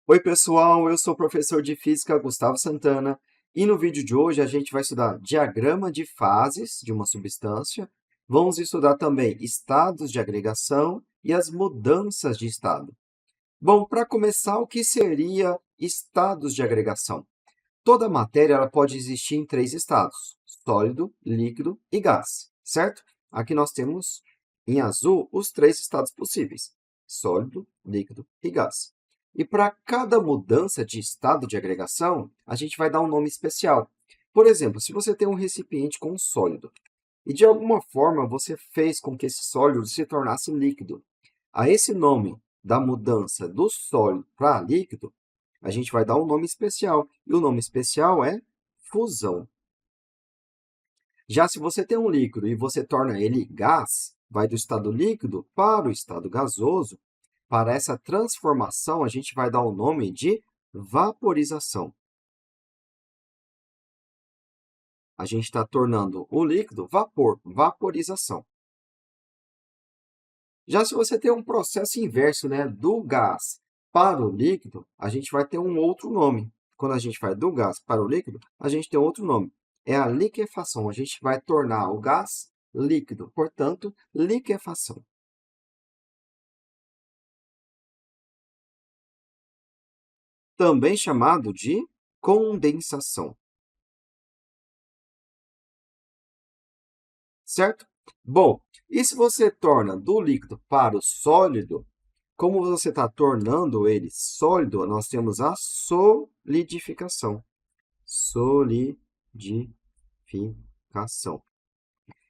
Oi, pessoal, eu sou o professor de Física Gustavo Santana e no vídeo de hoje a gente vai estudar diagrama de fases de uma substância, vamos estudar também estados de agregação e as mudanças de estado. Bom, para começar, o que seria estados de agregação? Toda matéria ela pode existir em três estados, sólido, líquido e gás, certo? Aqui nós temos em azul os três estados possíveis, sólido, líquido e gás. E para cada mudança de estado de agregação, a gente vai dar um nome especial. Por exemplo, se você tem um recipiente com um sólido e de alguma forma você fez com que esse sólido se tornasse líquido, a esse nome da mudança do sólido para líquido, a gente vai dar um nome especial. E o nome especial é fusão. Já se você tem um líquido e você torna ele gás, vai do estado líquido para o estado gasoso. Para essa transformação, a gente vai dar o nome de vaporização. A gente está tornando o líquido vapor, vaporização. Já se você tem um processo inverso, né, do gás para o líquido, a gente vai ter um outro nome. Quando a gente vai do gás para o líquido, a gente tem outro nome. É a liquefação. A gente vai tornar o gás líquido, portanto, liquefação. Também chamado de condensação. Certo? Bom, e se você torna do líquido para o sólido, como você está tornando ele sólido, nós temos a solidificação. Solidificação.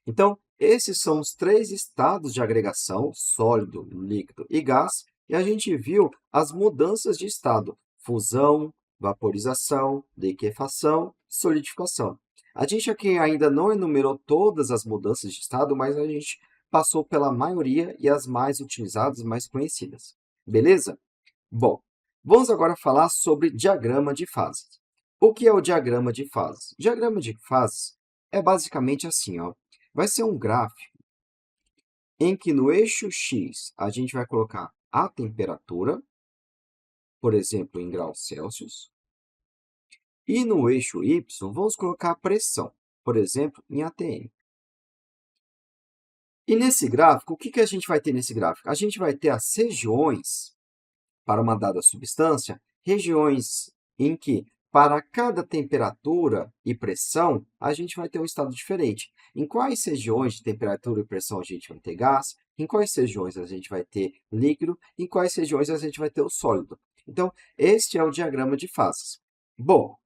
Então, esses são os três estados de agregação, sólido, líquido e gás, e a gente viu as mudanças de estado, fusão, vaporização, liquefação, solidificação. A gente aqui ainda não enumerou todas as mudanças de estado, mas a gente passou pela maioria e as mais utilizadas, mais conhecidas. Beleza? Bom, vamos agora falar sobre diagrama de fases. O que é o diagrama de fases? O diagrama de fases é basicamente assim, ó. Vai ser um gráfico em que no eixo X a gente vai colocar a temperatura, por exemplo, em graus Celsius, e no eixo Y vamos colocar a pressão, por exemplo, em atm. E nesse gráfico, o que a gente vai ter nesse gráfico? A gente vai ter as regiões para uma dada substância, regiões em que, para cada temperatura e pressão, a gente vai ter um estado diferente. Em quais regiões de temperatura e pressão a gente vai ter gás, em quais regiões a gente vai ter líquido, em quais regiões a gente vai ter o sólido. Então, este é o diagrama de fases. Bom,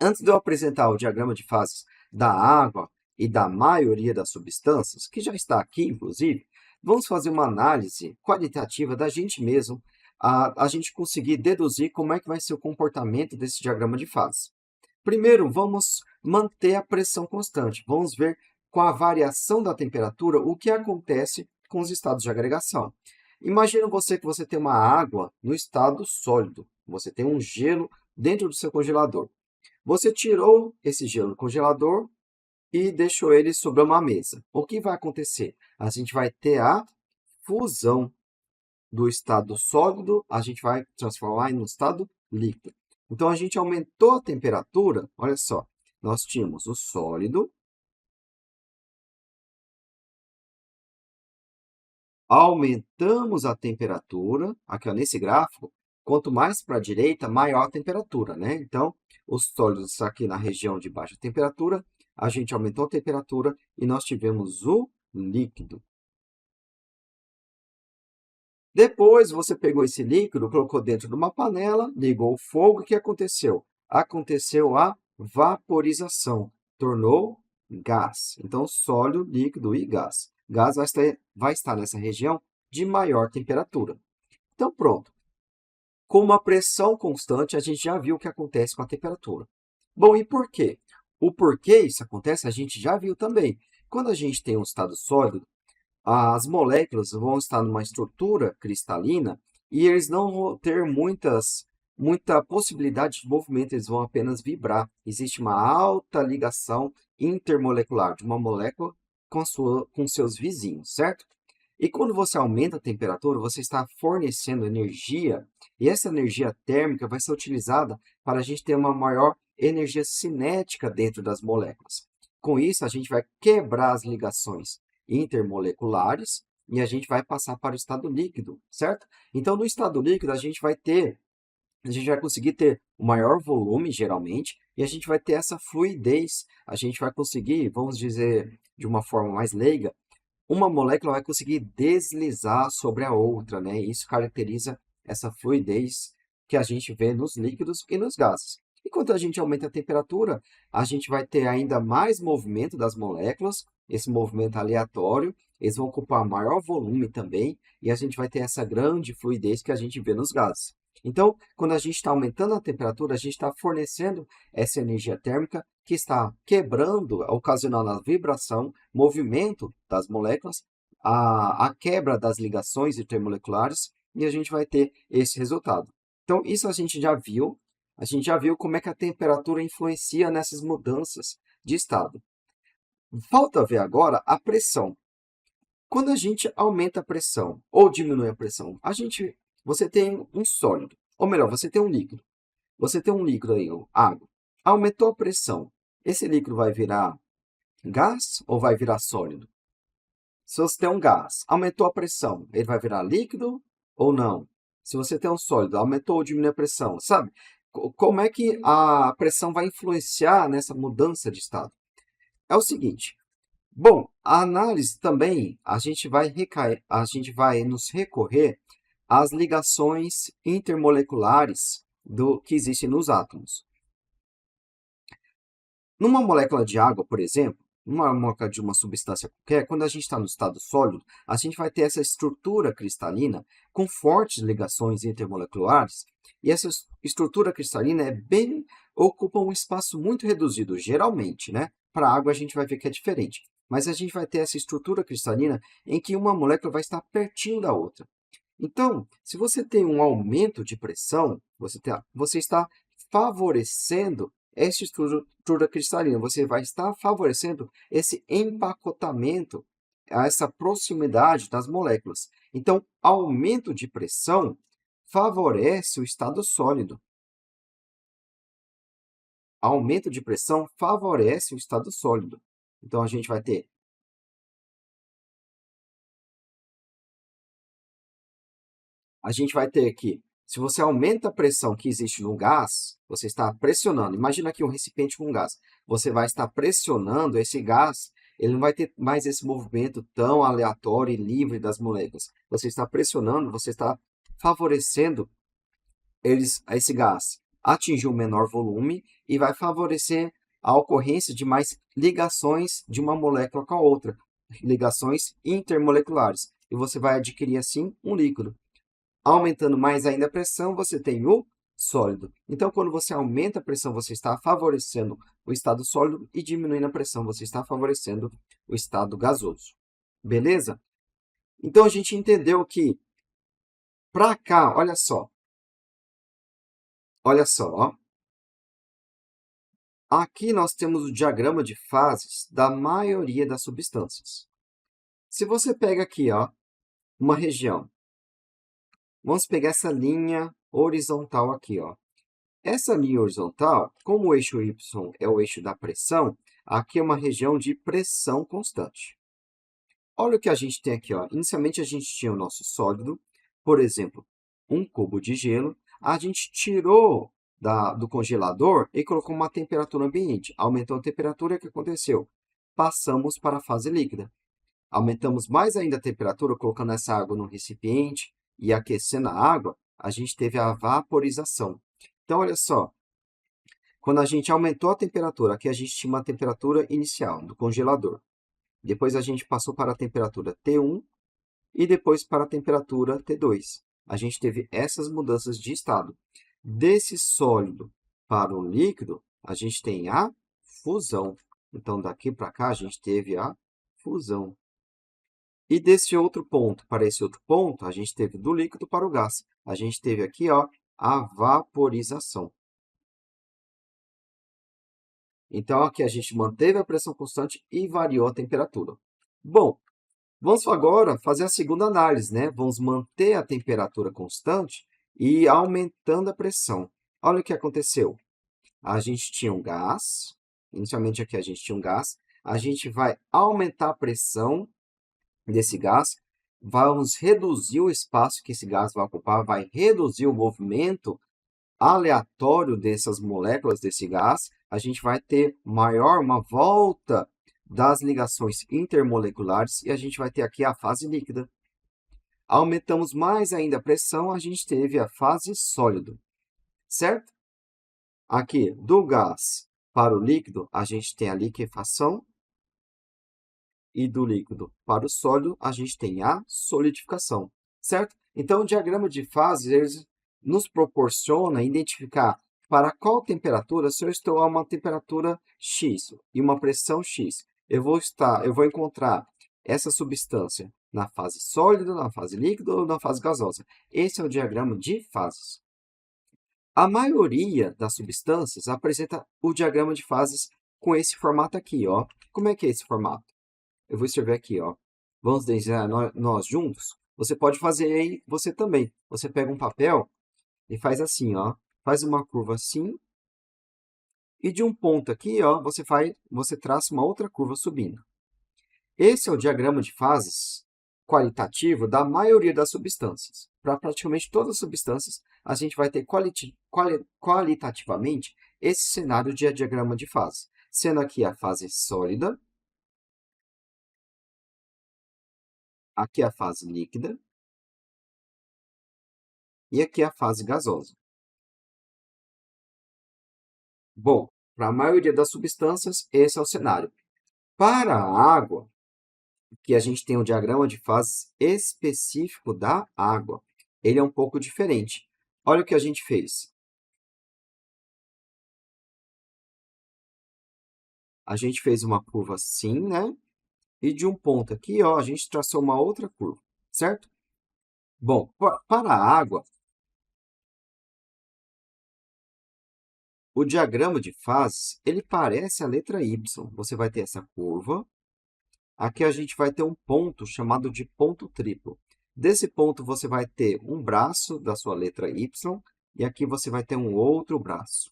antes de eu apresentar o diagrama de fases da água e da maioria das substâncias, que já está aqui, inclusive, vamos fazer uma análise qualitativa da gente mesmo, a gente conseguir deduzir como é que vai ser o comportamento desse diagrama de fases. Primeiro, vamos manter a pressão constante. Vamos ver com a variação da temperatura o que acontece com os estados de agregação. Imagina você que você tem uma água no estado sólido. Você tem um gelo dentro do seu congelador. Você tirou esse gelo do congelador e deixou ele sobre uma mesa. O que vai acontecer? A gente vai ter a fusão do estado sólido, a gente vai transformar em um estado líquido. Então, a gente aumentou a temperatura, olha só, nós tínhamos o sólido, aumentamos a temperatura, aqui ó, nesse gráfico, quanto mais para a direita, maior a temperatura, né? Então, os sólidos estão aqui na região de baixa temperatura, a gente aumentou a temperatura e nós tivemos o líquido. Depois, você pegou esse líquido, colocou dentro de uma panela, ligou o fogo, o que aconteceu? Aconteceu a vaporização, tornou gás. Então, sólido, líquido e gás. Gás vai estar nessa região de maior temperatura. Então, pronto. Com uma pressão constante, a gente já viu o que acontece com a temperatura. Bom, e por quê? O porquê isso acontece, a gente já viu também. Quando a gente tem um estado sólido, as moléculas vão estar numa estrutura cristalina e eles não vão ter muita possibilidade de movimento, eles vão apenas vibrar. Existe uma alta ligação intermolecular de uma molécula com seus vizinhos, certo? E quando você aumenta a temperatura, você está fornecendo energia, e essa energia térmica vai ser utilizada para a gente ter uma maior energia cinética dentro das moléculas. Com isso, a gente vai quebrar as ligações intermoleculares e a gente vai passar para o estado líquido, certo? Então, no estado líquido, a gente vai conseguir ter o maior volume, geralmente, e a gente vai ter essa fluidez. A gente vai conseguir, vamos dizer de uma forma mais leiga, uma molécula vai conseguir deslizar sobre a outra, né? Isso caracteriza essa fluidez que a gente vê nos líquidos e nos gases. Enquanto a gente aumenta a temperatura, a gente vai ter ainda mais movimento das moléculas, esse movimento aleatório, eles vão ocupar maior volume também, e a gente vai ter essa grande fluidez que a gente vê nos gases. Então, quando a gente está aumentando a temperatura, a gente está fornecendo essa energia térmica que está quebrando, ocasionando a vibração, movimento das moléculas, a quebra das ligações intermoleculares, e a gente vai ter esse resultado. Então, isso a gente já viu como é que a temperatura influencia nessas mudanças de estado. Falta ver agora a pressão. Quando a gente aumenta a pressão ou diminui a pressão, você tem um sólido, ou melhor, você tem um líquido. Você tem um líquido aí, água. Aumentou a pressão. Esse líquido vai virar gás ou vai virar sólido? Se você tem um gás, aumentou a pressão, ele vai virar líquido ou não? Se você tem um sólido, aumentou ou diminuiu a pressão, sabe? Como é que a pressão vai influenciar nessa mudança de estado? É o seguinte, bom, a análise também, a gente vai nos recorrer às ligações intermoleculares que existem nos átomos. Numa molécula de água, por exemplo, numa molécula de uma substância qualquer, quando a gente está no estado sólido, a gente vai ter essa estrutura cristalina com fortes ligações intermoleculares, e essa estrutura cristalina ocupa um espaço muito reduzido, geralmente, né? Para a água a gente vai ver que é diferente, mas a gente vai ter essa estrutura cristalina em que uma molécula vai estar pertinho da outra. Então, se você tem um aumento de pressão, você está favorecendo essa estrutura cristalina, você vai estar favorecendo esse empacotamento, essa proximidade das moléculas. Então, aumento de pressão favorece o estado sólido. Aumento de pressão favorece o estado sólido. Então, a gente vai ter aqui, se você aumenta a pressão que existe no gás, você está pressionando. Imagina aqui um recipiente com gás. Você vai estar pressionando esse gás, ele não vai ter mais esse movimento tão aleatório e livre das moléculas. Você está pressionando, você está favorecendo esse gás atingir um menor volume e vai favorecer a ocorrência de mais ligações de uma molécula com a outra, ligações intermoleculares. E você vai adquirir, assim, um líquido. Aumentando mais ainda a pressão, você tem o sólido. Então, quando você aumenta a pressão, você está favorecendo o estado sólido e diminuindo a pressão, você está favorecendo o estado gasoso. Beleza? Então, a gente entendeu que, para cá, olha só, ó. Aqui nós temos o diagrama de fases da maioria das substâncias. Se você pega aqui, ó, uma região, vamos pegar essa linha horizontal aqui, ó. Essa linha horizontal, como o eixo Y é o eixo da pressão, aqui é uma região de pressão constante. Olha o que a gente tem aqui, ó. Inicialmente, a gente tinha o nosso sólido, por exemplo, um cubo de gelo. A gente tirou do congelador e colocou uma temperatura ambiente. Aumentou a temperatura, o que aconteceu? Passamos para a fase líquida. Aumentamos mais ainda a temperatura, colocando essa água no recipiente e aquecendo a água, a gente teve a vaporização. Então, olha só, quando a gente aumentou a temperatura, aqui a gente tinha uma temperatura inicial do congelador. Depois a gente passou para a temperatura T1 e depois para a temperatura T2. A gente teve essas mudanças de estado. Desse sólido para o líquido, a gente tem a fusão. Então, daqui para cá, a gente teve a fusão. E desse outro ponto para esse outro ponto, a gente teve do líquido para o gás. A gente teve aqui, ó, a vaporização. Então, aqui a gente manteve a pressão constante e variou a temperatura. Bom, vamos agora fazer a segunda análise, né? Vamos manter a temperatura constante e aumentando a pressão. Olha o que aconteceu. A gente tinha um gás, inicialmente aqui a gente tinha um gás, a gente vai aumentar a pressão desse gás, vamos reduzir o espaço que esse gás vai ocupar, vai reduzir o movimento aleatório dessas moléculas desse gás, a gente vai ter uma volta das ligações intermoleculares e a gente vai ter aqui a fase líquida. Aumentamos mais ainda a pressão, a gente teve a fase sólido, certo? Aqui, do gás para o líquido, a gente tem a liquefação e do líquido para o sólido, a gente tem a solidificação, certo? Então, o diagrama de fases ele nos proporciona identificar para qual temperatura, se eu estou a uma temperatura X e uma pressão X, eu vou encontrar essa substância na fase sólida, na fase líquida ou na fase gasosa. Esse é o diagrama de fases. A maioria das substâncias apresenta o diagrama de fases com esse formato aqui, ó. Como é que é esse formato? Eu vou escrever aqui, ó. Vamos desenhar nós juntos? Você pode fazer aí você também. Você pega um papel e faz assim, ó. Faz uma curva assim. E de um ponto aqui, ó, você traça uma outra curva subindo. Esse é o diagrama de fases qualitativo da maioria das substâncias. Para praticamente todas as substâncias, a gente vai ter qualitativamente esse cenário de diagrama de fases. Sendo aqui a fase sólida, aqui a fase líquida, e aqui a fase gasosa. Bom, para a maioria das substâncias, esse é o cenário. Para a água, que a gente tem um diagrama de fases específico da água. Ele é um pouco diferente. Olha o que a gente fez. A gente fez uma curva assim, né? E de um ponto aqui, ó, a gente traçou uma outra curva, certo? Bom, para a água, o diagrama de fases, ele parece a letra Y. Você vai ter essa curva. Aqui a gente vai ter um ponto chamado de ponto triplo. Desse ponto, você vai ter um braço da sua letra Y, e aqui você vai ter um outro braço.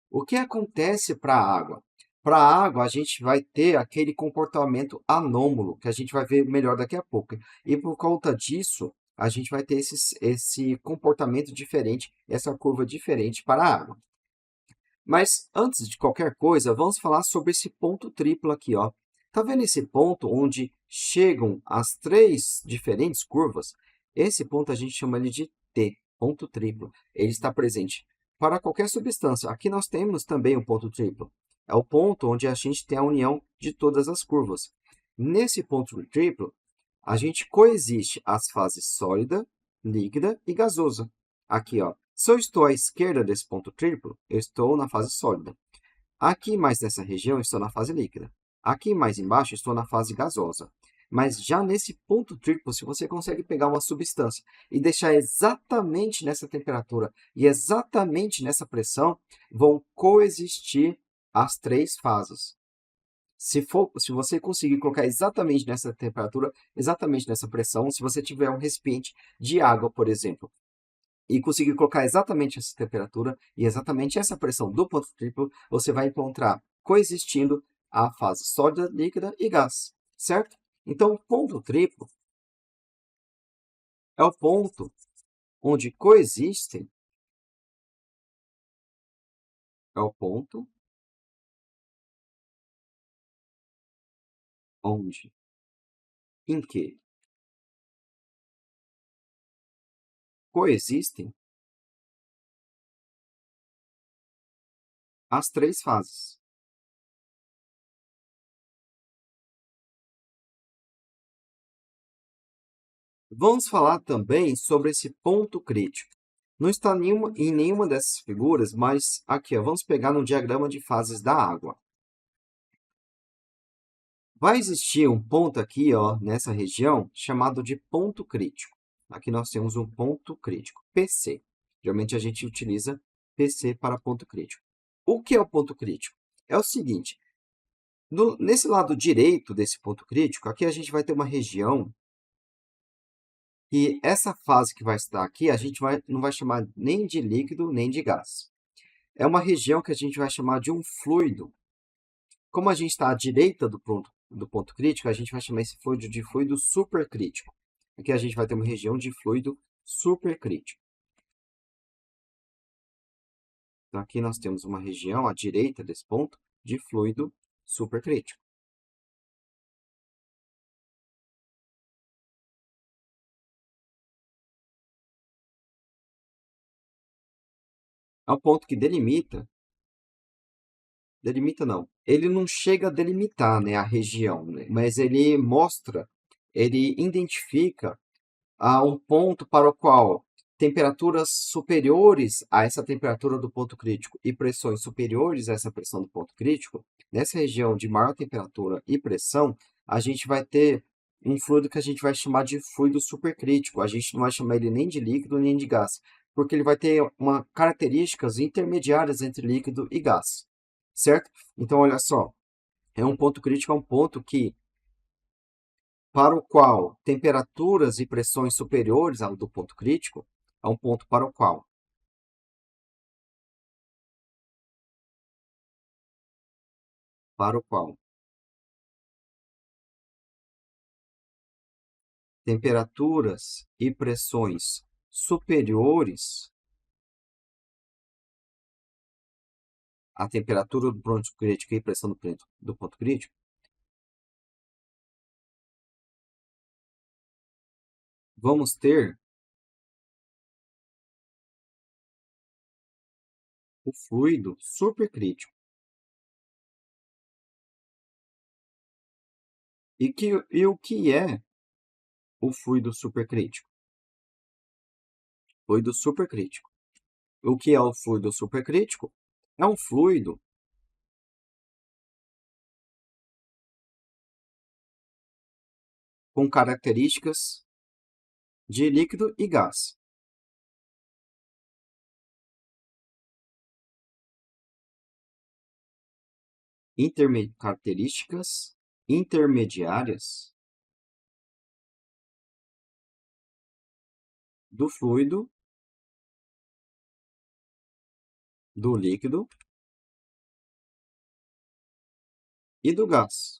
O que acontece para a água? Para a água, a gente vai ter aquele comportamento anômalo, que a gente vai ver melhor daqui a pouco. E por conta disso, a gente vai ter esse comportamento diferente, essa curva diferente para a água. Mas antes de qualquer coisa, vamos falar sobre esse ponto triplo aqui, ó. Tá vendo esse ponto onde chegam as três diferentes curvas? Esse ponto a gente chama ele de T, ponto triplo. Ele está presente para qualquer substância. Aqui nós temos também um ponto triplo. É o ponto onde a gente tem a união de todas as curvas. Nesse ponto triplo, a gente coexiste as fases sólida, líquida e gasosa. Aqui, ó, se eu estou à esquerda desse ponto triplo, eu estou na fase sólida. Aqui mais nessa região, eu estou na fase líquida. Aqui mais embaixo, eu estou na fase gasosa. Mas já nesse ponto triplo, se você consegue pegar uma substância e deixar exatamente nessa temperatura e exatamente nessa pressão, vão coexistir as três fases. Se você conseguir colocar exatamente nessa temperatura, exatamente nessa pressão, se você tiver um recipiente de água, por exemplo, e conseguir colocar exatamente essa temperatura e exatamente essa pressão do ponto triplo, você vai encontrar coexistindo a fase sólida, líquida e gás, certo? Então, o ponto triplo é o ponto onde coexistem, é o ponto onde, em que coexistem as três fases. Vamos falar também sobre esse ponto crítico. Não está em nenhuma dessas figuras, mas aqui, ó, vamos pegar no diagrama de fases da água. Vai existir um ponto aqui, ó, nessa região, chamado de ponto crítico. Aqui nós temos um ponto crítico, PC. Geralmente a gente utiliza PC para ponto crítico. O que é o ponto crítico? é o seguinte, nesse lado direito desse ponto crítico, aqui a gente vai ter uma região que essa fase que vai estar aqui, a gente não vai chamar nem de líquido nem de gás. É uma região que a gente vai chamar de um fluido. Como a gente está à direita do ponto crítico, a gente vai chamar esse fluido de fluido supercrítico. Aqui a gente vai ter uma região de fluido supercrítico. Então, aqui nós temos uma região à direita desse ponto de fluido supercrítico. É um ponto que delimita não, ele não chega a delimitar, né, a região, né, mas ele mostra, ele identifica um ponto para o qual temperaturas superiores a essa temperatura do ponto crítico e pressões superiores a essa pressão do ponto crítico, nessa região de maior temperatura e pressão, a gente vai ter um fluido que a gente vai chamar de fluido supercrítico. A gente não vai chamar ele nem de líquido nem de gás, porque ele vai ter características intermediárias entre líquido e gás, certo? Então, olha só, é um ponto crítico, é um ponto que para o qual temperaturas e pressões superiores ao do ponto crítico é um ponto para o qual temperaturas e pressões superiores à temperatura do ponto crítico e pressão do ponto crítico, vamos ter o fluido supercrítico. E o que é o fluido supercrítico? Fluido supercrítico. O que é o fluido supercrítico? É um fluido com características de líquido e gás. Características intermediárias do fluido, do líquido e do gás.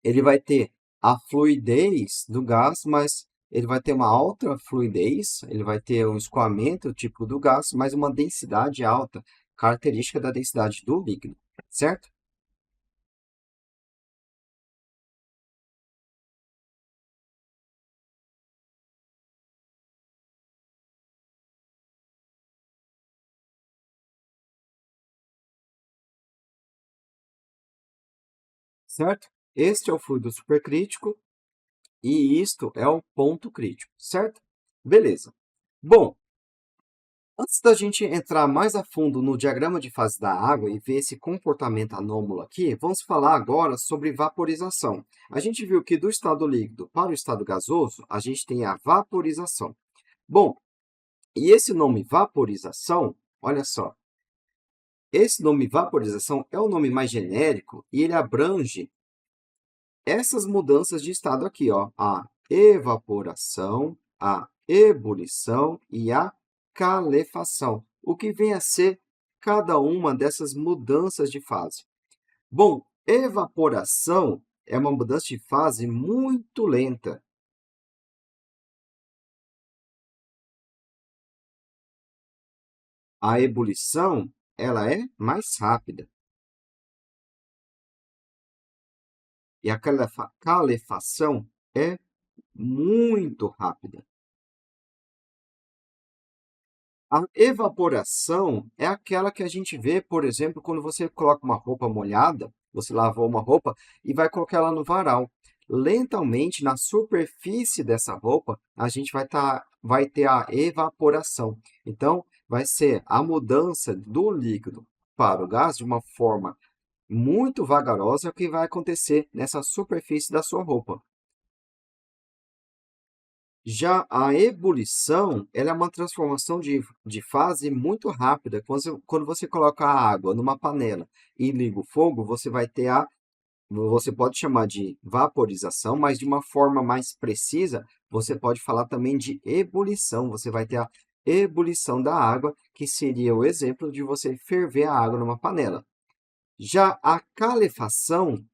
Ele vai ter a fluidez do gás, mas ele vai ter uma alta fluidez, ele vai ter um escoamento típico do gás, mas uma densidade alta, característica da densidade do líquido, certo? Certo? Este é o fluido supercrítico e isto é o ponto crítico, certo? Beleza. Bom, antes da gente entrar mais a fundo no diagrama de fase da água e ver esse comportamento anômalo aqui, vamos falar agora sobre vaporização. A gente viu que do estado líquido para o estado gasoso, a gente tem a vaporização. Bom, e esse nome vaporização, olha só, esse nome vaporização é o nome mais genérico e ele abrange essas mudanças de estado aqui, ó, a evaporação, a ebulição e a calefação, o que vem a ser cada uma dessas mudanças de fase. Bom, evaporação é uma mudança de fase muito lenta. A ebulição, ela é mais rápida. E a calefação é muito rápida. A evaporação é aquela que a gente vê, por exemplo, quando você coloca uma roupa molhada, você lavou uma roupa e vai colocar ela no varal. Lentamente, na superfície dessa roupa, a gente vai ter a evaporação. Então, vai ser a mudança do líquido para o gás de uma forma muito vagarosa que vai acontecer nessa superfície da sua roupa. Já a ebulição, ela é uma transformação de fase muito rápida. Quando você coloca a água numa panela e liga o fogo, você vai ter você pode chamar de vaporização, mas de uma forma mais precisa, você pode falar também de ebulição. Você vai ter a ebulição da água, que seria o exemplo de você ferver a água numa panela. Já a calefação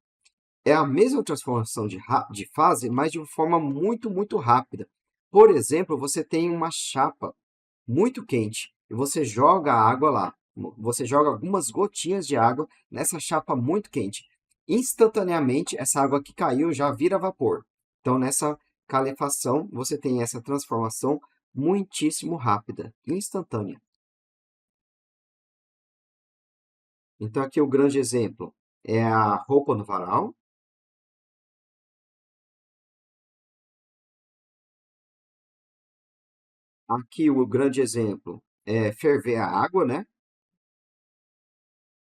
é a mesma transformação de fase, mas de uma forma muito rápida. Por exemplo, você tem uma chapa muito quente e você joga a água lá. Você joga algumas gotinhas de água nessa chapa muito quente. Instantaneamente, essa água que caiu já vira vapor. Então, nessa calefação, você tem essa transformação muitíssimo rápida, instantânea. Então, aqui o grande exemplo é a roupa no varal. Aqui o grande exemplo é ferver a água, né?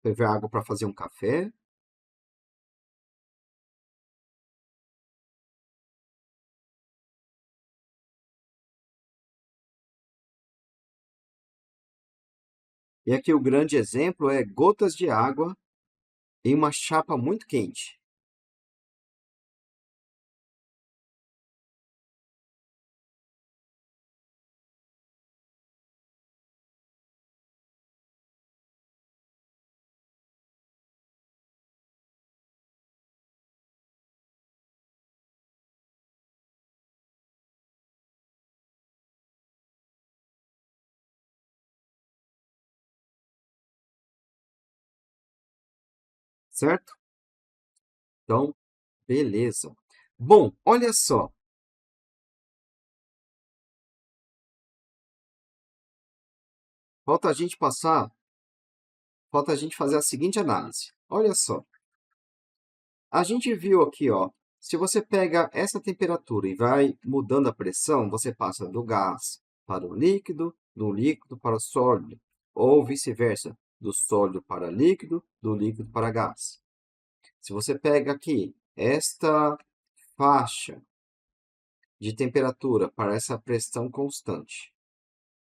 Ferver a água para fazer um café. E aqui o grande exemplo é gotas de água em uma chapa muito quente, certo? Então, beleza. Bom, olha só, falta a gente passar, falta a gente fazer a seguinte análise. Olha só, a gente viu aqui, ó, se você pega essa temperatura e vai mudando a pressão, você passa do gás para o líquido, do líquido para o sólido, ou vice-versa, do sólido para líquido, do líquido para gás. Se você pega aqui esta faixa de temperatura para essa pressão constante,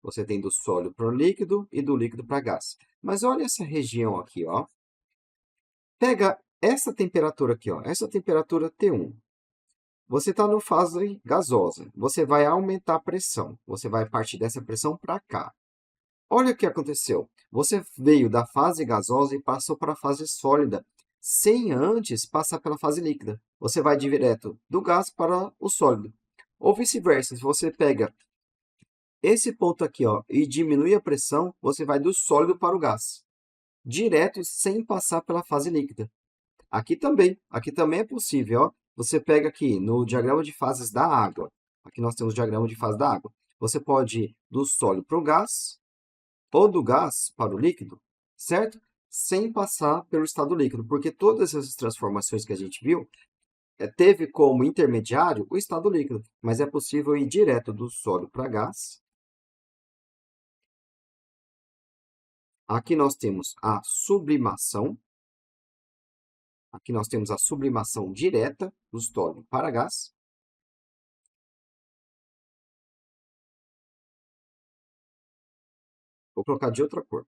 você tem do sólido para o líquido e do líquido para gás. Mas olha essa região aqui, ó. Pega essa temperatura aqui, ó. Essa temperatura T1. Você está no fase gasosa. Você vai aumentar a pressão. Você vai partir dessa pressão para cá. Olha o que aconteceu. Você veio da fase gasosa e passou para a fase sólida, sem antes passar pela fase líquida. Você vai direto do gás para o sólido. Ou vice-versa, se você pega esse ponto aqui, ó, e diminui a pressão, você vai do sólido para o gás, direto sem passar pela fase líquida. Aqui também é possível, ó. Você pega aqui no diagrama de fases da água. Aqui nós temos o diagrama de fase da água. Você pode ir do sólido para o gás, ou do gás para o líquido, certo? Sem passar pelo estado líquido, porque todas essas transformações que a gente viu teve como intermediário o estado líquido, mas é possível ir direto do sólido para gás. Aqui nós temos a sublimação. Aqui nós temos a sublimação direta do sólido para gás. Vou colocar de outra cor.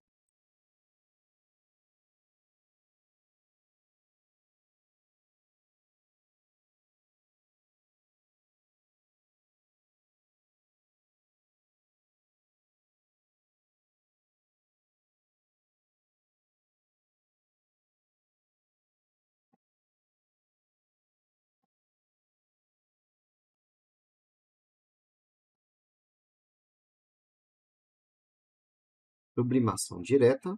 Sublimação direta.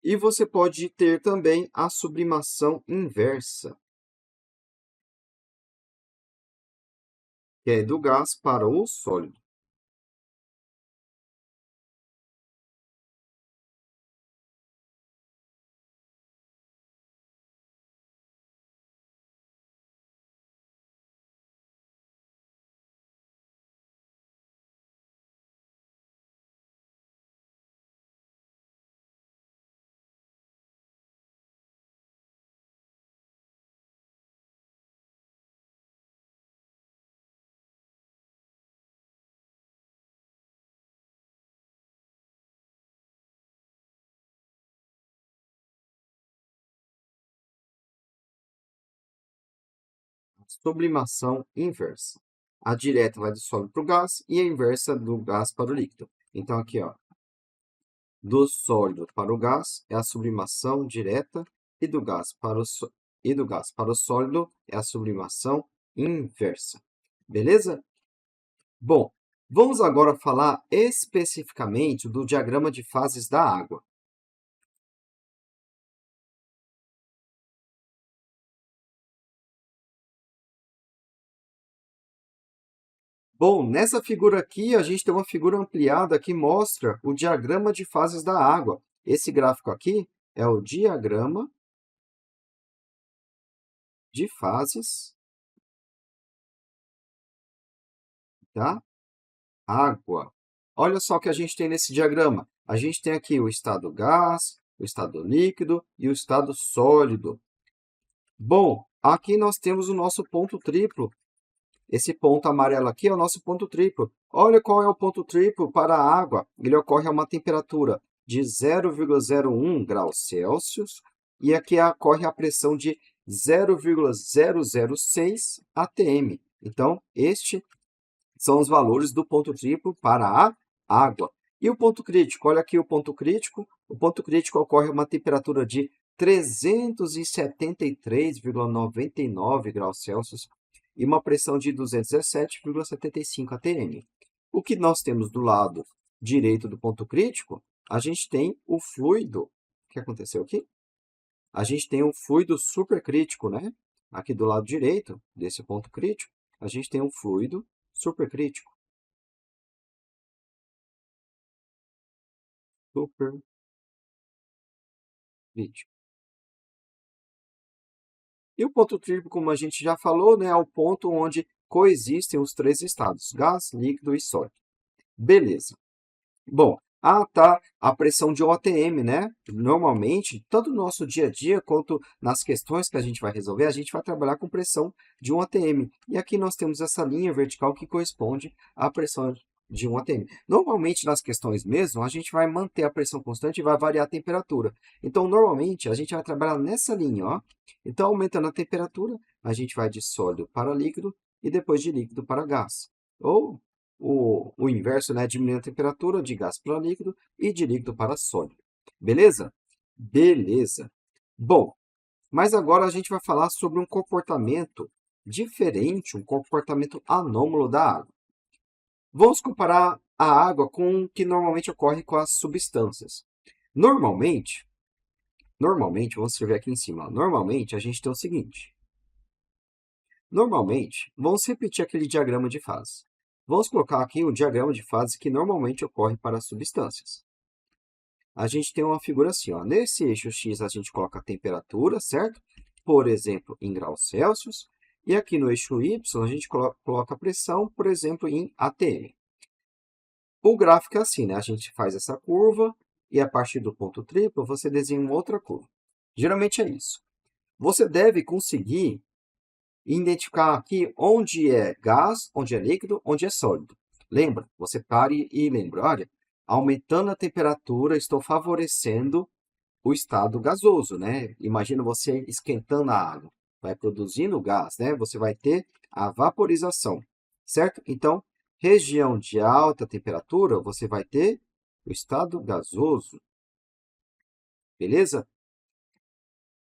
E você pode ter também a sublimação inversa, que é do gás para o sólido. sublimação inversa. A direta vai do sólido para o gás e a inversa do gás para o líquido. Então, aqui, ó, do sólido para o gás é a sublimação direta e do gás para o sólido é a sublimação inversa. Beleza? Bom, vamos agora falar especificamente do diagrama de fases da água. Bom, nessa figura aqui, a gente tem uma figura ampliada que mostra o diagrama de fases da água. Esse gráfico aqui é o diagrama de fases da água. Olha só o que a gente tem nesse diagrama. A gente tem aqui o estado gás, o estado líquido e o estado sólido. Bom, aqui nós temos o nosso ponto triplo. Esse ponto amarelo aqui é o nosso ponto triplo. Olha qual é o ponto triplo para a água. Ele ocorre a uma temperatura de 0,01 graus Celsius e aqui ocorre a pressão de 0,006 atm. Então, estes são os valores do ponto triplo para a água. E o ponto crítico? Olha aqui o ponto crítico. O ponto crítico ocorre a uma temperatura de 373,99 graus Celsius e uma pressão de 217,75 atm. O que nós temos do lado direito do ponto crítico? A gente tem o fluido. O que aconteceu aqui? A gente tem um fluido supercrítico, né? Aqui do lado direito desse ponto crítico, a gente tem um fluido supercrítico. Supercrítico. E o ponto triplo, como a gente já falou, né, é o ponto onde coexistem os três estados, gás, líquido e sólido. Beleza. Bom, tá a pressão de 1 atm, né? Normalmente, tanto no nosso dia a dia quanto nas questões que a gente vai resolver, a gente vai trabalhar com pressão de 1 atm. E aqui nós temos essa linha vertical que corresponde à pressão de 1 atm. Normalmente, nas questões mesmo, a gente vai manter a pressão constante e vai variar a temperatura. Então, normalmente, a gente vai trabalhar nessa linha, ó. Então, aumentando a temperatura, a gente vai de sólido para líquido e depois de líquido para gás. Ou o inverso, né? Diminuindo a temperatura de gás para líquido e de líquido para sólido. Beleza? Beleza. Bom, mas agora a gente vai falar sobre um comportamento diferente, um comportamento anômalo da água. Vamos comparar a água com o que normalmente ocorre com as substâncias. Normalmente, vamos escrever aqui em cima, normalmente a gente tem o seguinte. Normalmente, vamos repetir aquele diagrama de fase. Vamos colocar aqui o diagrama de fase que normalmente ocorre para as substâncias. A gente tem uma figura assim, ó. Nesse eixo X a gente coloca a temperatura, certo? Por exemplo, em graus Celsius. E aqui no eixo Y a gente coloca a pressão, por exemplo, em atm. O gráfico é assim, né? A gente faz essa curva e a partir do ponto triplo você desenha uma outra curva. Geralmente é isso. Você deve conseguir identificar aqui onde é gás, onde é líquido, onde é sólido. Lembra? Você pare e lembra. Olha, aumentando a temperatura, estou favorecendo o estado gasoso, né? Imagina você esquentando a água. Vai produzindo gás, né? Você vai ter a vaporização, certo? Então, região de alta temperatura, você vai ter o estado gasoso. Beleza?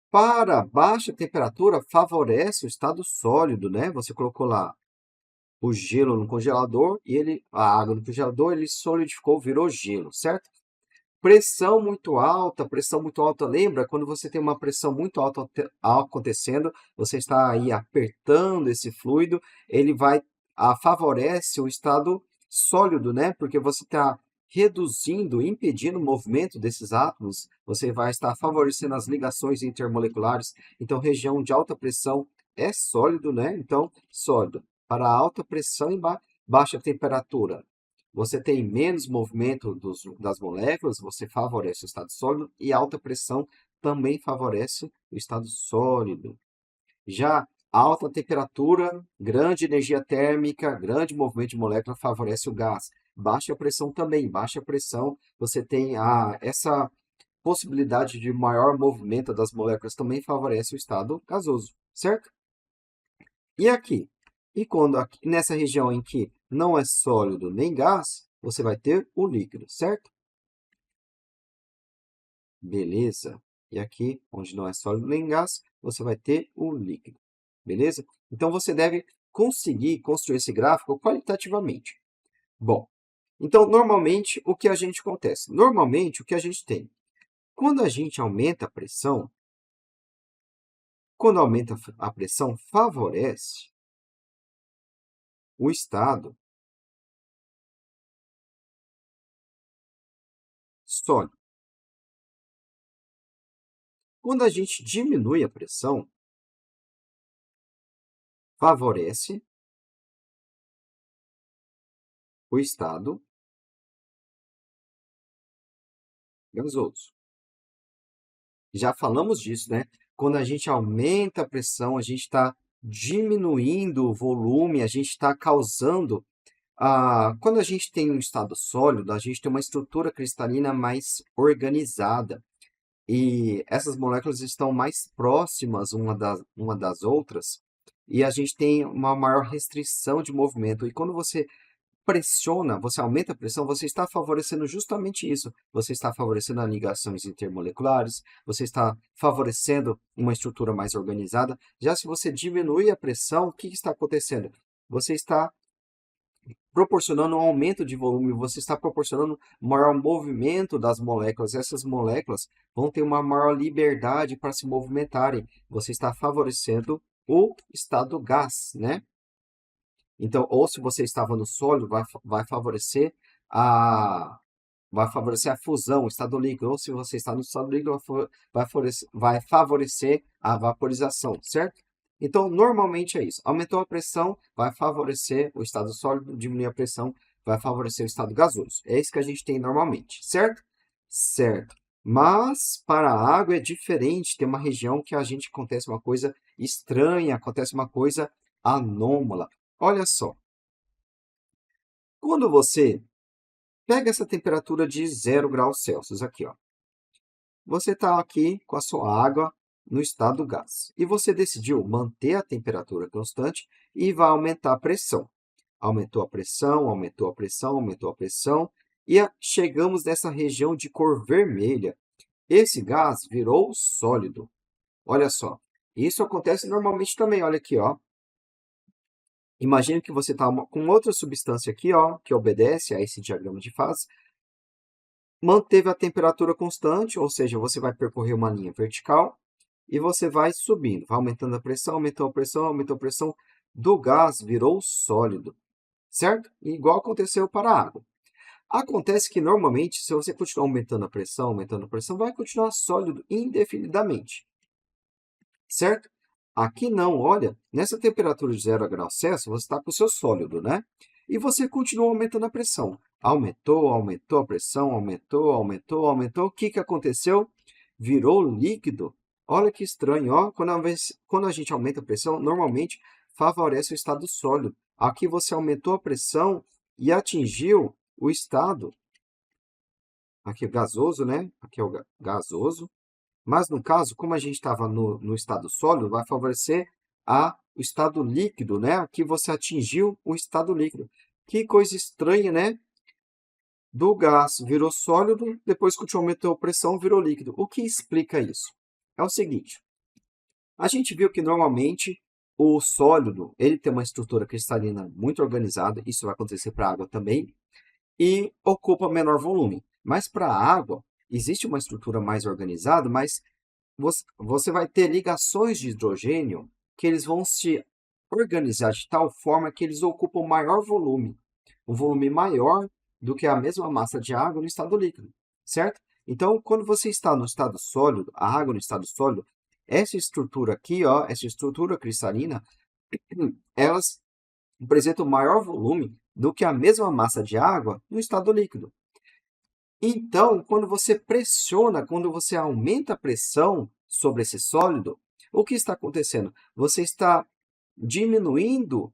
Para baixa temperatura, favorece o estado sólido, né? Você colocou lá o gelo no congelador e a água no congelador, ele solidificou, virou gelo, certo? Pressão muito alta, lembra? Quando você tem uma pressão muito alta acontecendo, você está aí apertando esse fluido, ele favorece o estado sólido, né? Porque você está reduzindo, impedindo o movimento desses átomos, você vai estar favorecendo as ligações intermoleculares. Então, região de alta pressão é sólido, né? Então, sólido. Para alta pressão e baixa temperatura, você tem menos movimento das moléculas, você favorece o estado sólido, e alta pressão também favorece o estado sólido. Já alta temperatura, grande energia térmica, grande movimento de molécula favorece o gás. Baixa pressão também. Baixa pressão, você tem essa possibilidade de maior movimento das moléculas também favorece o estado gasoso, certo? E aqui? E quando aqui, nessa região em que não é sólido nem gás, você vai ter o líquido, certo? Beleza. E aqui, onde não é sólido nem gás, você vai ter o líquido. Beleza? Então, você deve conseguir construir esse gráfico qualitativamente. Bom, então, normalmente, o que a gente acontece? Normalmente, o que a gente tem? Quando a gente aumenta a pressão, quando aumenta a pressão, favorece o estado sólido. Quando a gente diminui a pressão, favorece o estado gasoso. Já falamos disso, né? Quando a gente aumenta a pressão, a gente está diminuindo o volume, a gente está causando. Quando a gente tem um estado sólido, a gente tem uma estrutura cristalina mais organizada. E essas moléculas estão mais próximas uma das outras. E a gente tem uma maior restrição de movimento. E quando você pressiona, você aumenta a pressão, você está favorecendo justamente isso. Você está favorecendo as ligações intermoleculares, você está favorecendo uma estrutura mais organizada. Já se você diminui a pressão, o que está acontecendo? Você está proporcionando um aumento de volume, você está proporcionando um maior movimento das moléculas. Essas moléculas vão ter uma maior liberdade para se movimentarem. Você está favorecendo o estado gás, né? Então, ou se você estava no sólido, vai favorecer a, vai favorecer a fusão, o estado líquido. Ou se você está no estado líquido, vai favorecer a vaporização, certo? Então, normalmente é isso. Aumentou a pressão, vai favorecer o estado sólido, diminuir a pressão, vai favorecer o estado gasoso. É isso que a gente tem normalmente, certo? Certo. Mas para a água é diferente, tem uma região que a gente acontece uma coisa estranha, acontece uma coisa anômala. Olha só, quando você pega essa temperatura de 0 graus Celsius aqui, ó, você está aqui com a sua água no estado gás. E você decidiu manter a temperatura constante e vai aumentar a pressão. Aumentou a pressão, aumentou a pressão, aumentou a pressão. E chegamos nessa região de cor vermelha. Esse gás virou sólido. Olha só, isso acontece normalmente também. Olha aqui, ó. Imagine que você está com outra substância aqui, ó, que obedece a esse diagrama de fase. Manteve a temperatura constante, ou seja, você vai percorrer uma linha vertical e você vai subindo, vai aumentando a pressão, aumentou a pressão, aumentou a pressão, do gás virou sólido, certo? Igual aconteceu para a água. Acontece que, normalmente, se você continuar aumentando a pressão, vai continuar sólido indefinidamente, certo? Aqui não, olha, nessa temperatura de 0 graus Celsius, você está com o seu sólido, né? E você continua aumentando a pressão. Aumentou, aumentou a pressão, aumentou, aumentou, aumentou. O que que aconteceu? Virou líquido. Olha que estranho, ó. Quando a gente aumenta a pressão, normalmente favorece o estado sólido. Aqui você aumentou a pressão e atingiu o estado, aqui gasoso, né? Aqui é o gasoso. Mas, no caso, como a gente estava no estado sólido, vai favorecer o estado líquido, né? Aqui você atingiu o estado líquido. Que coisa estranha, né? Do gás virou sólido, depois que aumentou a pressão, virou líquido. O que explica isso? É o seguinte, a gente viu que, normalmente, o sólido ele tem uma estrutura cristalina muito organizada, isso vai acontecer para a água também, e ocupa menor volume. Mas, para a água, existe uma estrutura mais organizada, mas você vai ter ligações de hidrogênio que eles vão se organizar de tal forma que eles ocupam maior volume, um volume maior do que a mesma massa de água no estado líquido, certo? Então, quando você está no estado sólido, a água no estado sólido, essa estrutura aqui, ó, essa estrutura cristalina, elas apresentam maior volume do que a mesma massa de água no estado líquido. Então, quando você pressiona, quando você aumenta a pressão sobre esse sólido, o que está acontecendo? Você está diminuindo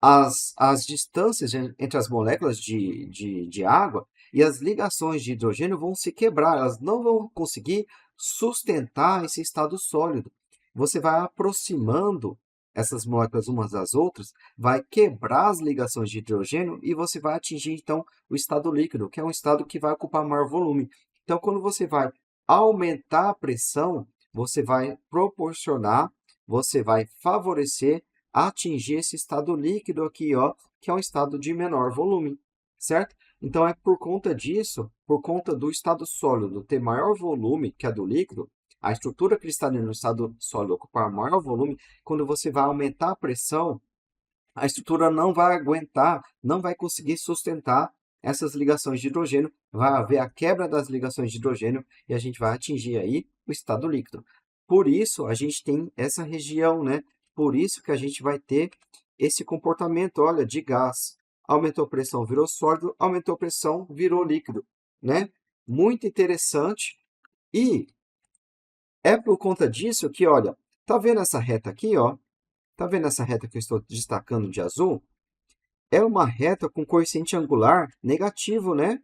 as distâncias entre as moléculas de água e as ligações de hidrogênio vão se quebrar, elas não vão conseguir sustentar esse estado sólido. Você vai aproximando essas moléculas umas às outras, vai quebrar as ligações de hidrogênio e você vai atingir, então, o estado líquido, que é um estado que vai ocupar maior volume. Então, quando você vai aumentar a pressão, você vai proporcionar, você vai favorecer atingir esse estado líquido aqui, ó, que é um estado de menor volume, certo? Então, é por conta disso, por conta do estado sólido ter maior volume que a do líquido, a estrutura cristalina no estado sólido ocupar maior volume, quando você vai aumentar a pressão, a estrutura não vai aguentar, não vai conseguir sustentar essas ligações de hidrogênio, vai haver a quebra das ligações de hidrogênio e a gente vai atingir aí o estado líquido. Por isso, a gente tem essa região, né? Por isso que a gente vai ter esse comportamento, olha, de gás. Aumentou a pressão, virou sólido, aumentou a pressão, virou líquido, né? Muito interessante. E é por conta disso que, olha, tá vendo essa reta aqui, ó? Tá vendo essa reta que eu estou destacando de azul? É uma reta com coeficiente angular negativo, né?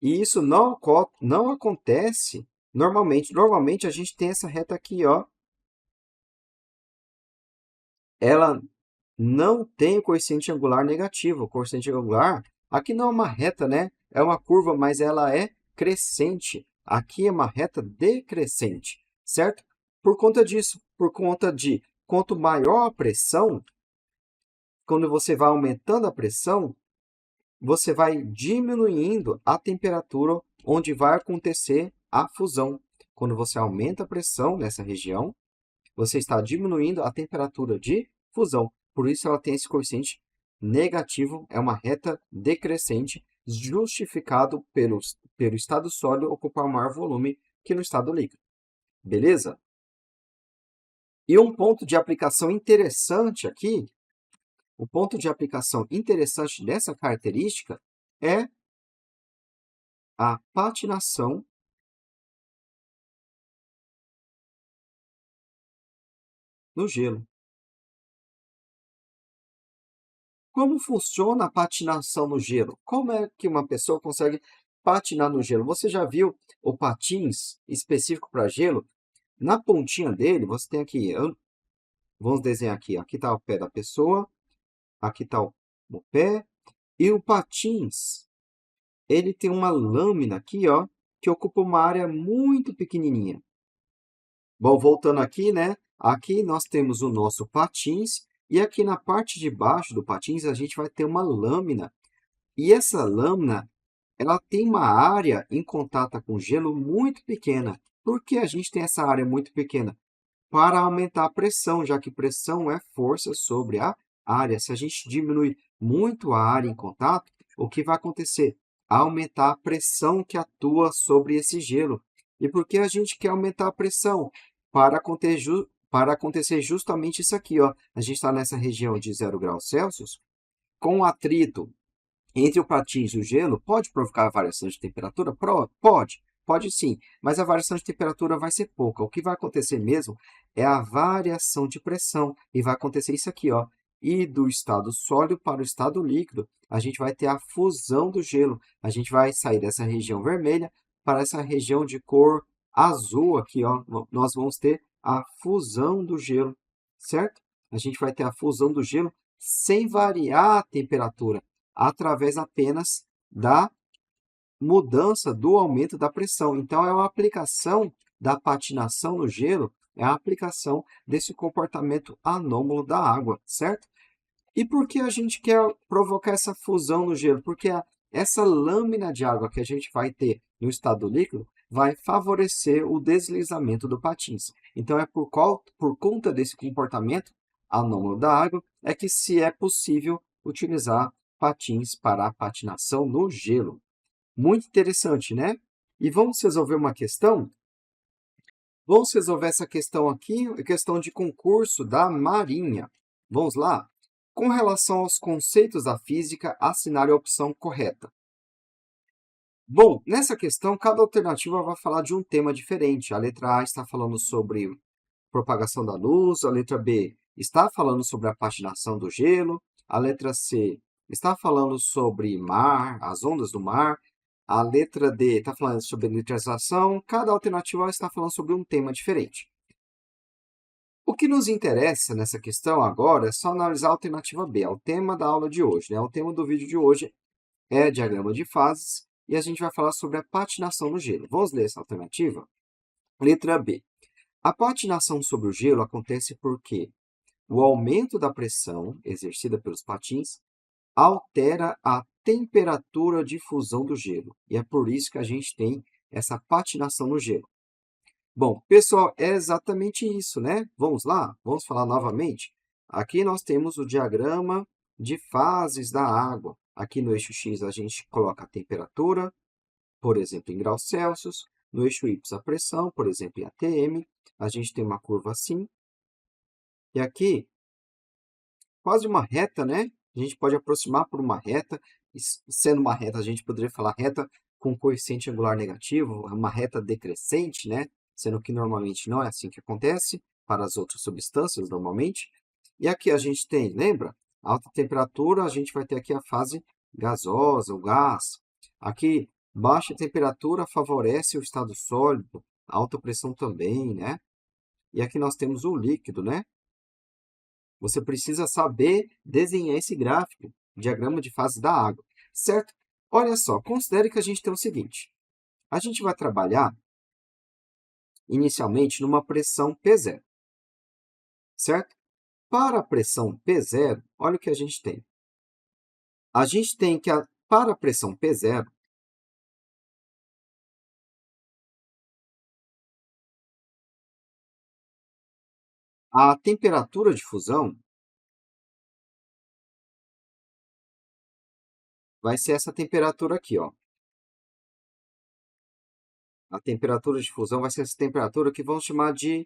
E isso não acontece normalmente. Normalmente a gente tem essa reta aqui, ó. Ela não tem o coeficiente angular negativo. O coeficiente angular, aqui não é uma reta, né? É uma curva, mas ela é crescente. Aqui é uma reta decrescente, certo? Por conta disso, por conta de quanto maior a pressão, quando você vai aumentando a pressão, você vai diminuindo a temperatura onde vai acontecer a fusão. Quando você aumenta a pressão nessa região, você está diminuindo a temperatura de fusão. Por isso ela tem esse coeficiente negativo, é uma reta decrescente, justificado pelo estado sólido ocupar maior volume que no estado líquido. Beleza? E um ponto de aplicação interessante aqui, o ponto de aplicação interessante dessa característica é a patinação no gelo. Como funciona a patinação no gelo? Como é que uma pessoa consegue patinar no gelo? Você já viu o patins específico para gelo? Na pontinha dele, você tem aqui, vamos desenhar aqui, aqui está o pé da pessoa, aqui está o pé, e o patins, ele tem uma lâmina aqui, ó, que ocupa uma área muito pequenininha. Bom, voltando aqui, né? Aqui nós temos o nosso patins e aqui na parte de baixo do patins a gente vai ter uma lâmina. E essa lâmina, ela tem uma área em contato com o gelo muito pequena. Por que a gente tem essa área muito pequena? Para aumentar a pressão, já que pressão é força sobre a área. Se a gente diminuir muito a área em contato, o que vai acontecer? Aumentar a pressão que atua sobre esse gelo. E por que a gente quer aumentar a pressão? Para acontecer justamente isso aqui, ó. A gente está nessa região de 0 graus Celsius, com atrito entre o patins e o gelo, pode provocar variação de temperatura? Pode sim, mas a variação de temperatura vai ser pouca. O que vai acontecer mesmo é a variação de pressão, e vai acontecer isso aqui, ó. E do estado sólido para o estado líquido, a gente vai ter a fusão do gelo. A gente vai sair dessa região vermelha para essa região de cor azul aqui, ó. Nós vamos ter a fusão do gelo, certo? A gente vai ter a fusão do gelo sem variar a temperatura, através apenas da mudança do aumento da pressão. Então, é uma aplicação da patinação no gelo, é a aplicação desse comportamento anômalo da água, certo? E por que a gente quer provocar essa fusão no gelo? Porque essa lâmina de água que a gente vai ter no estado líquido vai favorecer o deslizamento do patins. Então, é por conta desse comportamento anômalo da água é que se é possível utilizar patins para a patinação no gelo. Muito interessante, né? E vamos resolver uma questão? Vamos resolver essa questão aqui, questão de concurso da Marinha. Vamos lá? Com relação aos conceitos da física, assinale a opção correta. Bom, nessa questão, cada alternativa vai falar de um tema diferente. A letra A está falando sobre propagação da luz, a letra B está falando sobre a patinação do gelo, a letra C está falando sobre mar, as ondas do mar, a letra D está falando sobre litração, cada alternativa está falando sobre um tema diferente. O que nos interessa nessa questão agora é só analisar a alternativa B, é o tema da aula de hoje, né? O tema do vídeo de hoje é diagrama de fases e a gente vai falar sobre a patinação no gelo. Vamos ler essa alternativa? Letra B. A patinação sobre o gelo acontece porque o aumento da pressão exercida pelos patins altera a temperatura de fusão do gelo. E é por isso que a gente tem essa patinação no gelo. Bom, pessoal, é exatamente isso, né? Vamos lá? Vamos falar novamente? Aqui nós temos o diagrama de fases da água. Aqui no eixo X a gente coloca a temperatura, por exemplo, em graus Celsius. No eixo Y a pressão, por exemplo, em atm. A gente tem uma curva assim. E aqui, quase uma reta, né? A gente pode aproximar por uma reta. E sendo uma reta, a gente poderia falar reta com coeficiente angular negativo, uma reta decrescente, né? Sendo que normalmente não é assim que acontece para as outras substâncias, normalmente. E aqui a gente tem, lembra? Alta temperatura, a gente vai ter aqui a fase gasosa, o gás. Aqui, baixa temperatura favorece o estado sólido, alta pressão também, né? E aqui nós temos o líquido, né? Você precisa saber desenhar esse gráfico, diagrama de fase da água, certo? Olha só, considere que a gente tem o seguinte. A gente vai trabalhar inicialmente numa pressão P0, certo? Para a pressão P0, olha o que a gente tem. A gente tem que, para a pressão P0, a temperatura de fusão vai ser essa temperatura aqui, ó. A temperatura de fusão vai ser essa temperatura que vamos chamar de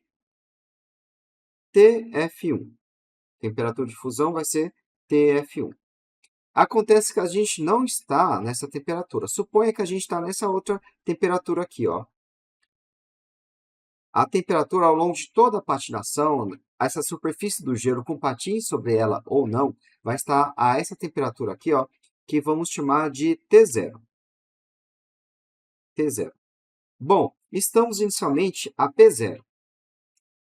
TF1. Temperatura de fusão vai ser TF1. Acontece que a gente não está nessa temperatura. Suponha que a gente está nessa outra temperatura aqui, ó. A temperatura ao longo de toda a patinação, essa superfície do gelo com patins sobre ela ou não, vai estar a essa temperatura aqui, ó, que vamos chamar de T0. T0. Bom, estamos inicialmente a P0.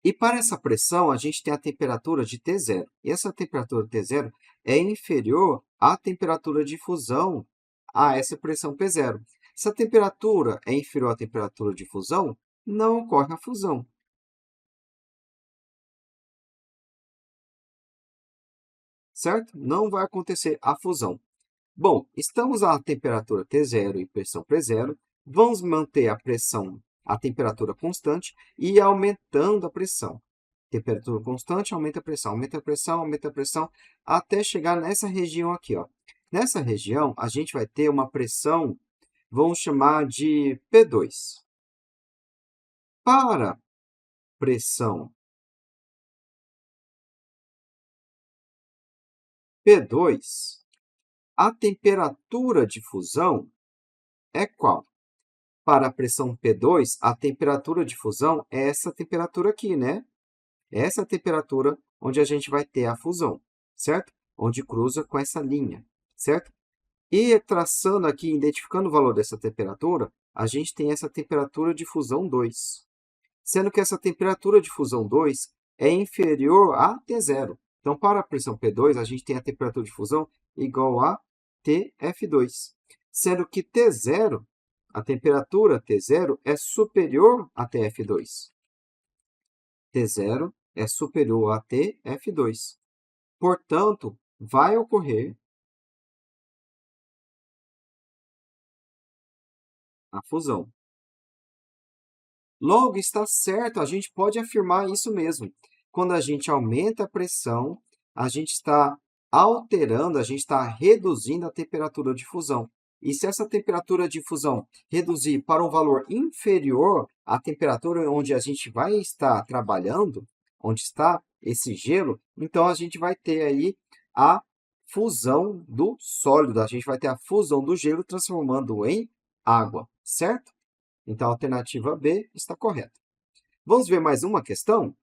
E para essa pressão, a gente tem a temperatura de T0. E essa temperatura T0 é inferior à temperatura de fusão a essa pressão P0. Se a temperatura é inferior à temperatura de fusão, não ocorre a fusão. Certo? Não vai acontecer a fusão. Bom, estamos à temperatura T0 e pressão P0. Vamos manter a pressão, a temperatura constante e aumentando a pressão. Temperatura constante, aumenta a pressão, aumenta a pressão, aumenta a pressão, até chegar nessa região aqui, ó. Nessa região, a gente vai ter uma pressão, vamos chamar de P2. Para pressão P2, a temperatura de fusão é qual? Para a pressão P2, a temperatura de fusão é essa temperatura aqui, né? Essa é a temperatura onde a gente vai ter a fusão, certo? Onde cruza com essa linha, certo? E traçando aqui, identificando o valor dessa temperatura, a gente tem essa temperatura de fusão 2. Sendo que essa temperatura de fusão 2 é inferior a T0. Então, para a pressão P2, a gente tem a temperatura de fusão igual a TF2. Sendo que T0, a temperatura T0 é superior a TF2. T0 é superior a TF2. Portanto, vai ocorrer a fusão. Logo, está certo, a gente pode afirmar isso mesmo. Quando a gente aumenta a pressão, a gente está alterando, a gente está reduzindo a temperatura de fusão. E se essa temperatura de fusão reduzir para um valor inferior à temperatura onde a gente vai estar trabalhando, onde está esse gelo, então a gente vai ter aí a fusão do sólido, a gente vai ter a fusão do gelo transformando em água, certo? Então, a alternativa B está correta. Vamos ver mais uma questão?